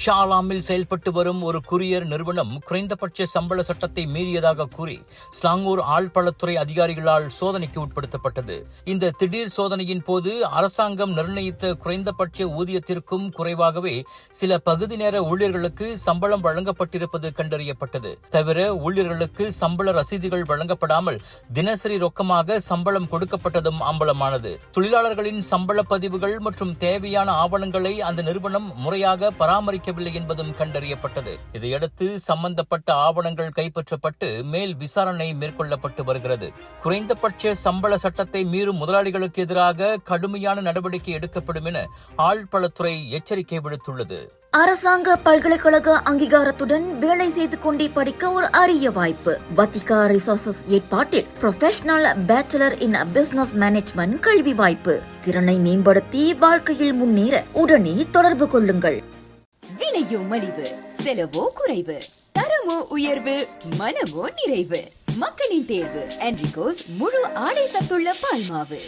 ஷாலாமில் செயல்பட்டு வரும் ஒரு குரியர் நிறுவனம் குறைந்தபட்ச சம்பள சட்டத்தை மீறியதாக கூறி ஸ்லாங்கூர் ஆழ்பளத்துறை அதிகாரிகளால் சோதனைக்கு உட்படுத்தப்பட்டது. இந்த திடீர் சோதனையின் போது அரசாங்கம் நிர்ணயித்த குறைந்தபட்ச ஊதியத்திற்கும் குறைவாகவே சில பகுதி நேர ஊழியர்களுக்கு சம்பளம் வழங்கப்பட்டிருப்பது கண்டறியப்பட்டது. தவிர ஊழியர்களுக்கு சம்பள ரசீதுகள் வழங்கப்படாமல் தினசரி ரொக்கமாக சம்பளம் கொடுக்கப்பட்டதும் அம்பலமானது. தொழிலாளர்களின் சம்பள பதிவுகள் மற்றும் தேவையான ஆவணங்களை அந்த நிறுவனம் முறையாக பராமரிக்கவில்லை என்பதும் கண்டறியப்பட்டது. இதையடுத்து சம்பந்தப்பட்ட ஆவணங்கள் கைப்பற்றப்பட்டு மேல் விசாரணை மேற்கொள்ளப்பட்டு வருகிறது. குறைந்தபட்ச சம்பள சட்டத்தை மீறும் முதலாளிகளுக்கு எதிராக கடுமையான நடவடிக்கை எடுக்கப்படும் என ஆழ்பளத்துறை எச்சரிக்கை விடுத்துள்ளது. அரசாங்க பல்கலைக்கழக அங்கீகாரத்துடன் வேலை செய்து கொண்டே படிக்க ஒரு அரிய வாய்ப்பு. வத்திகா ரிசோர்சஸ் ஏற்பாட்டில் ப்ரொஃபஷனல் பேச்சுலர் இன் பிசினஸ் மேனேஜ்மெண்ட் கல்வி வாய்ப்பு. திறனை மேம்படுத்தி வாழ்க்கையில் முன்னேற உடனே தொடர்பு கொள்ளுங்கள். விலையோ மலிவு, செலவோ குறைவு, தரமோ உயர்வு, மனமோ நிறைவு. மக்களின் தேர்வு என்ரிகோஸ் முழு ஆடை சத்துள்ள பால்மாவு.